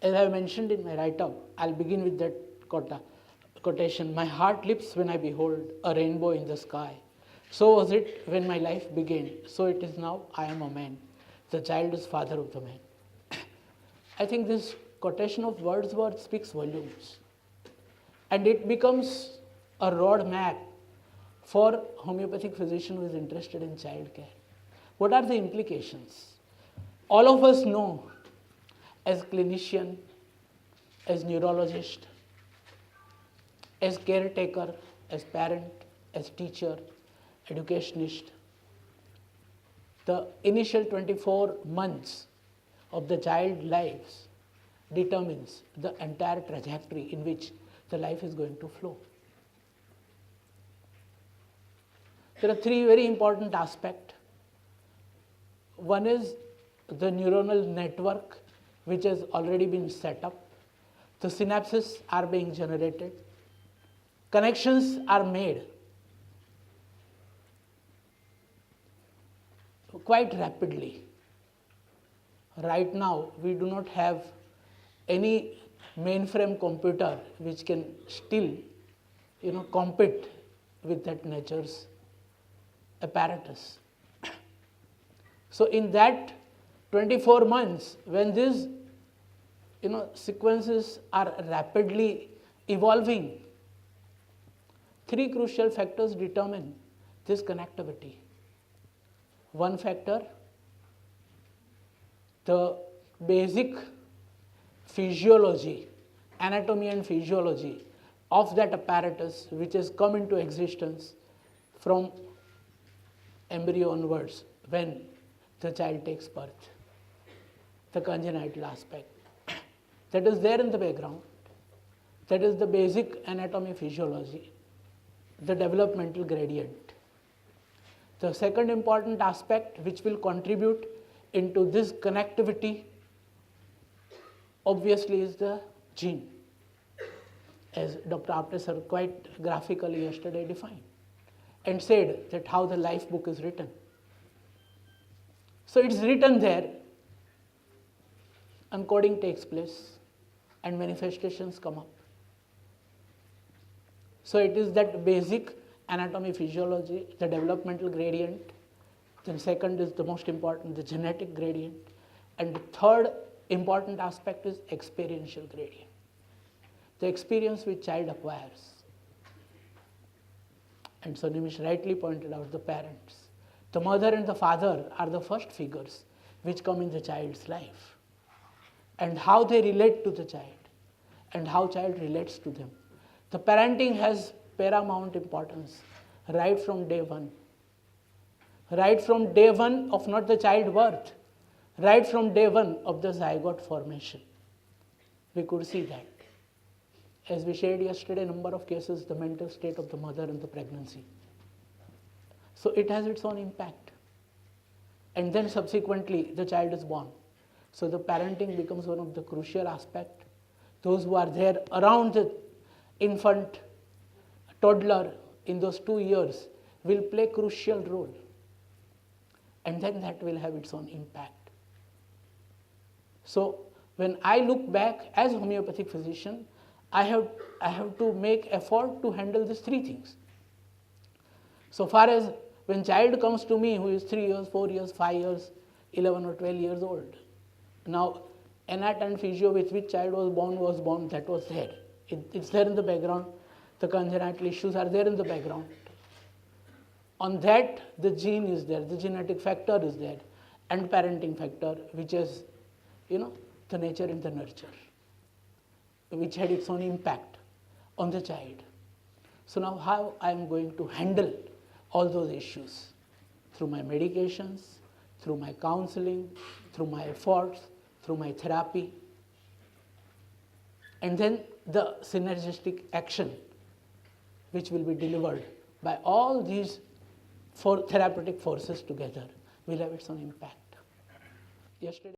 As I mentioned in my write-up, I'll begin with that quotation. My heart leaps when I behold a rainbow in the sky. So was it when my life began. So it is now. I am a man. The child is father of the man. I think this quotation of Wordsworth speaks volumes. And it becomes a roadmap for homeopathic physician who is interested in child care. What are the implications? All of us know, as clinician, as neurologist, as caretaker, as parent, as teacher, educationist, the initial 24 months of the child lives determines the entire trajectory in which the life is going to flow. There are three very important aspects. One is the neuronal network which has already been set up. The synapses are being generated. Connections are made quite rapidly. Right now, we do not have any mainframe computer which can still, compete with that nature's apparatus. So in that 24 months, when these sequences are rapidly evolving, three crucial factors determine this connectivity. One factor, the basic physiology, anatomy and physiology of that apparatus which has come into existence from embryo onwards when the child takes birth, the congenital aspect. That is there in the background. That is the basic anatomy physiology, the developmental gradient. The second important aspect which will contribute into this connectivity obviously is the gene, as Dr. Apte sir quite graphically yesterday defined and said that how the life book is written. So it's written there, encoding takes place and manifestations come up. So it is that basic anatomy physiology, the developmental gradient. Then second is the most important, the genetic gradient. And the third important aspect is experiential gradient, the experience which child acquires. And so Nimish rightly pointed out the parents. The mother and the father are the first figures which come in the child's life, and how they relate to the child and how child relates to them. The parenting has paramount importance right from day one. Right from day one of not the child birth, right from day one of the zygote formation. We could see that. As we shared yesterday, number of cases, the mental state of the mother in the pregnancy. So it has its own impact. And then subsequently, the child is born. So the parenting becomes one of the crucial aspects. Those who are there around the infant, toddler in those 2 years will play crucial role. And then that will have its own impact. So when I look back as a homeopathic physician, I have to make effort to handle these three things. So far as when child comes to me who is 3 years, 4 years, 5 years, 11 or 12 years old, now anat and physio with which child was born, that was there. It's there in the background. The congenital issues are there in the background. On that, the gene is there, the genetic factor is there, and parenting factor, which is, the nature and the nurture, which had its own impact on the child. So now how I am going to handle all those issues? Through my medications, through my counseling, through my efforts, through my therapy, and then the synergistic action which will be delivered by all these four therapeutic forces together will have its own impact. Yesterday